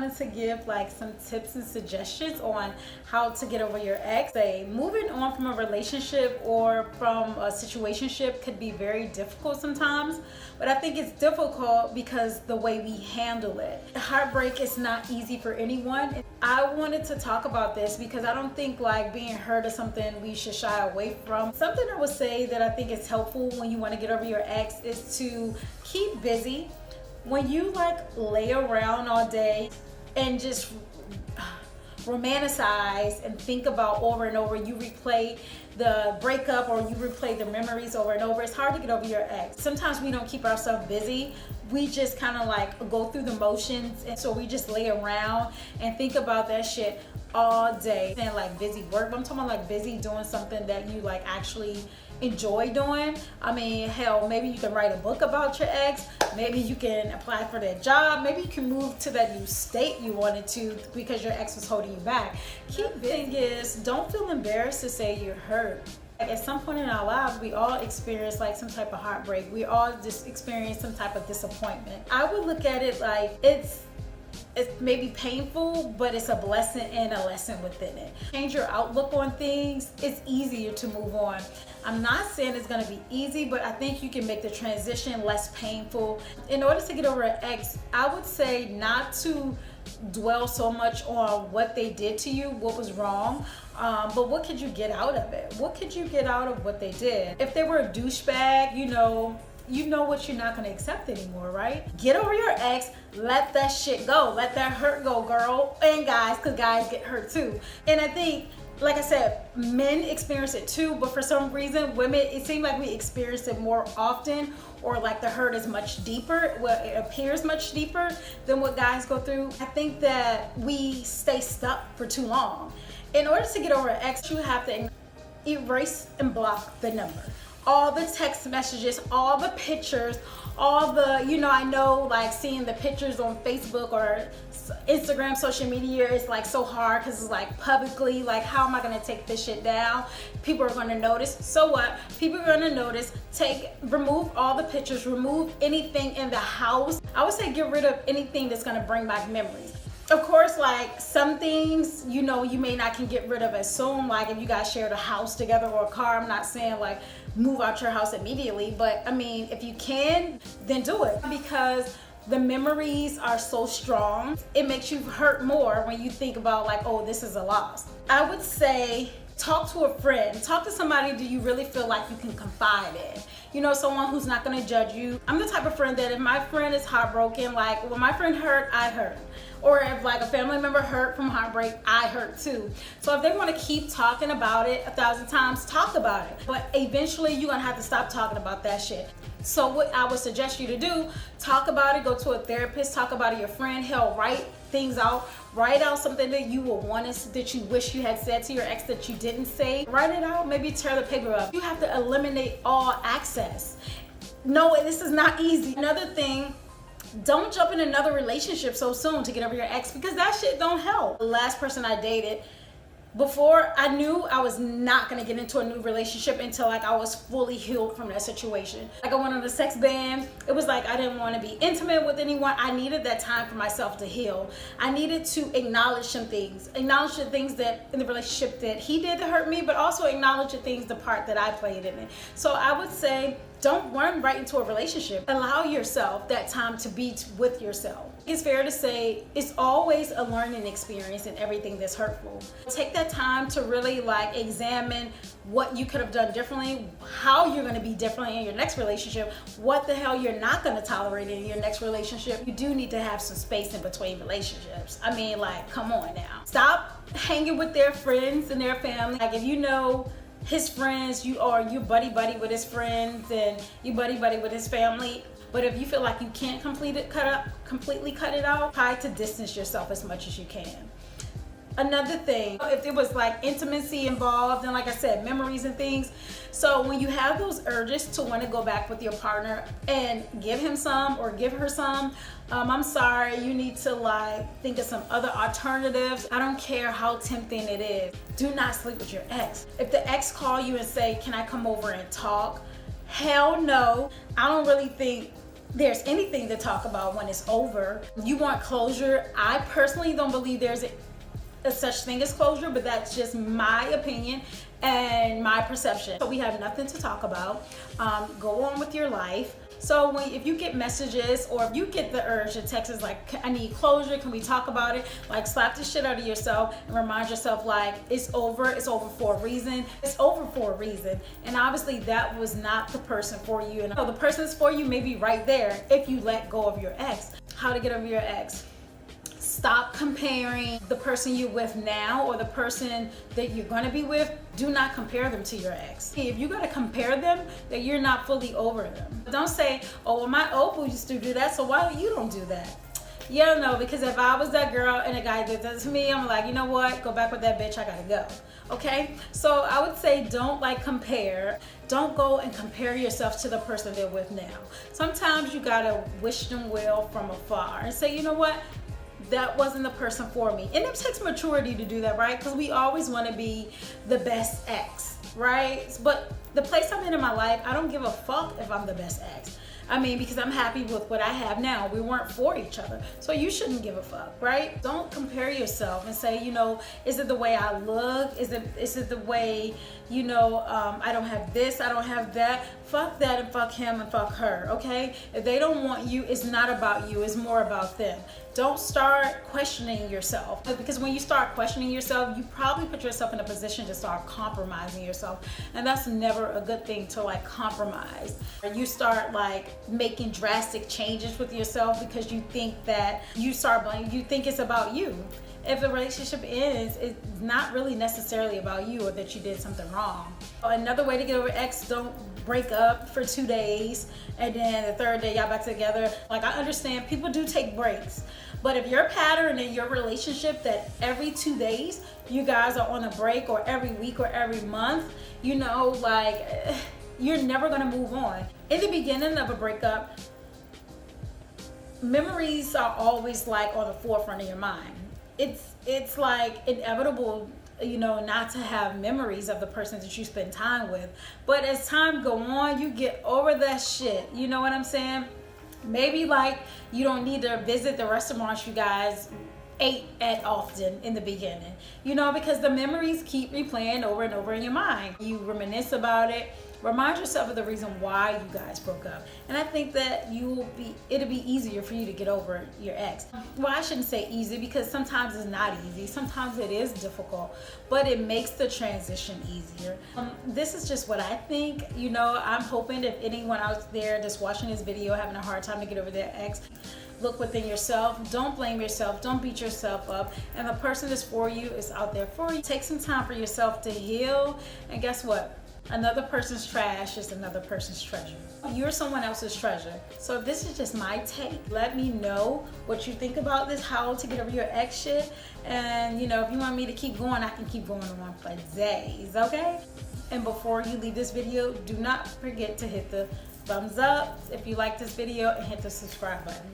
wanted to give like some tips and suggestions on how to get over your ex. Say moving on from a relationship or from a situationship could be very difficult sometimes, but I think it's difficult because the way we handle it. Heartbreak is not easy for anyone. I wanted to talk about this because I don't think like being hurt is something we should shy away from. Something I would say that I think is helpful when you want to get over your ex is to keep busy. When you like lay around all day and just romanticize and think about over and over, you replay the breakup or you replay the memories over and over, it's hard to get over your ex. Sometimes we don't keep ourselves busy. We just kind of like go through the motions, and so we just lay around and think about that shit all day. And like busy work, but I'm talking about like busy doing something that you like actually enjoy doing. I mean, hell, maybe you can write a book about your ex, maybe you can apply for that job, maybe you can move to that new state you wanted to because your ex was holding you back. Key thing is, don't feel embarrassed to say you're hurt. At some point in our lives, we all experience like some type of heartbreak. We all just experience some type of disappointment. I would look at it like it's maybe painful, but it's a blessing and a lesson within it. Change your outlook on things, it's easier to move on. I'm not saying it's gonna be easy, but I think you can make the transition less painful. In order to get over an ex, I would say not to dwell so much on what they did to you, what was wrong, but what could you get out of it? What could you get out of what they did? If they were a douchebag, you know what you're not going to accept anymore, right? Get over your ex, let that shit go, let that hurt go, girl, and guys, because guys get hurt too. And I think, like I said, men experience it too, but for some reason, women, it seems like we experience it more often, or like the hurt is much deeper, well, it appears much deeper than what guys go through. I think that we stay stuck for too long. In order to get over an ex, you have to erase and block the number. All the text messages, all the pictures, all the, I know like seeing the pictures on Facebook or Instagram, social media is like so hard because it's like publicly, like how am I gonna take this shit down? People are gonna notice. So what? People are gonna notice. Remove all the pictures, remove anything in the house. I would say get rid of anything that's gonna bring back memories. Of course, like some things, you may not can get rid of as soon, like if you guys shared a house together or a car. I'm not saying like move out your house immediately, but I mean, if you can, then do it, because the memories are so strong. It makes you hurt more when you think about like, oh, this is a loss. I would say talk to a friend. Talk to somebody that you really feel like you can confide in. Someone who's not gonna judge you. I'm the type of friend that if my friend is heartbroken, like when my friend hurt, I hurt. Or if like a family member hurt from heartbreak, I hurt too. So if they want to keep talking about it 1,000 times, talk about it. But eventually you're gonna have to stop talking about that shit. So what I would suggest you to do, talk about it, go to a therapist, talk about it, your friend, hell, write things out. Write out something that you would want that you wish you had said to your ex that you didn't say. Write it out, maybe tear the paper up. You have to eliminate all access. No, this is not easy. Another thing, don't jump in another relationship so soon to get over your ex, because that shit don't help. The last person I dated, before I knew I was not gonna get into a new relationship until like I was fully healed from that situation. Like I went on a sex ban. It was like I didn't want to be intimate with anyone. I needed that time for myself to heal. I needed to acknowledge some things. Acknowledge the things that in the relationship that he did to hurt me, but also acknowledge the things, the part that I played in it. So I would say, don't run right into a relationship. Allow yourself that time to be with yourself. It's fair to say it's always a learning experience in everything that's hurtful. Take that time to really like examine what you could have done differently, how you're going to be differently in your next relationship, what the hell you're not going to tolerate in your next relationship. You do need to have some space in between relationships. I mean, like, come on now. Stop hanging with their friends and their family. Like if you know his friends, you buddy with his friends and you buddy with his family. But if you feel like you can't completely cut it out, try to distance yourself as much as you can. Another thing, if there was like intimacy involved and like I said, memories and things. So when you have those urges to want to go back with your partner and give him some or give her some, I'm sorry, you need to like think of some other alternatives. I don't care how tempting it is. Do not sleep with your ex. If the ex call you and say, can I come over and talk? Hell no. I don't really think there's anything to talk about when it's over. You want closure. I personally don't believe there's a such thing as closure, but that's just my opinion and my perception. So we have nothing to talk about. Go on with your life. So if you get messages, or if you get the urge to text us like, I need closure, can we talk about it? Like, slap the shit out of yourself and remind yourself, like, it's over for a reason. It's over for a reason. And obviously that was not the person for you. And the person's for you may be right there if you let go of your ex. How to get over your ex? Stop comparing the person you're with now or the person that you're gonna be with. Do not compare them to your ex. If you're gonna compare them, then you're not fully over them. Don't say, oh, well, my old boo used to do that, so why you don't do that? Yeah, no, because if I was that girl and a guy did that to me, I'm like, you know what? Go back with that bitch, I gotta go. Okay? So I would say don't compare. Don't go and compare yourself to the person they're with now. Sometimes you gotta wish them well from afar and say, you know what? That wasn't the person for me. And it takes maturity to do that, right? Because we always want to be the best ex, right? But the place I'm in my life, I don't give a fuck if I'm the best ex. I mean, because I'm happy with what I have now. We weren't for each other. So you shouldn't give a fuck, right? Don't compare yourself and say, you know, is it the way I look? Is it the way, you know, I don't have this, I don't have that. Fuck that and fuck him and fuck her, okay? If they don't want you, it's not about you, it's more about them. Don't start questioning yourself, because when you start questioning yourself, you probably put yourself in a position to start compromising yourself, and that's never a good thing to like compromise. You start like making drastic changes with yourself because you think that you think it's about you. If the relationship ends, it's not really necessarily about you or that you did something wrong. Another way to get over ex, don't break up for 2 days and then the third day y'all back together. Like, I understand people do take breaks, but if your pattern in your relationship that every 2 days you guys are on a break, or every week or every month, you know, like, you're never gonna move on. In the beginning of a breakup, memories are always like on the forefront of your mind. It's like inevitable, you know, not to have memories of the person that you spend time with. But as time go on, you get over that shit. You know what I'm saying? Maybe like you don't need to visit the restaurants you guys ate at often in the beginning, you know, because the memories keep replaying over and over in your mind. You reminisce about it. Remind yourself of the reason why you guys broke up. And I think that it'll be easier for you to get over your ex. Well, I shouldn't say easy, because sometimes it's not easy. Sometimes it is difficult, but it makes the transition easier. This is just what I think. You know, I'm hoping if anyone out there that's watching this video having a hard time to get over their ex, look within yourself. Don't blame yourself. Don't beat yourself up. And the person that's for you is out there for you. Take some time for yourself to heal. And guess what? Another person's trash is another person's treasure. You're someone else's treasure. So this is just my take. Let me know what you think about this, how to get over your ex shit. And you know, if you want me to keep going, I can keep going on for days, okay? And before you leave this video, do not forget to hit the thumbs up if you like this video, and hit the subscribe button.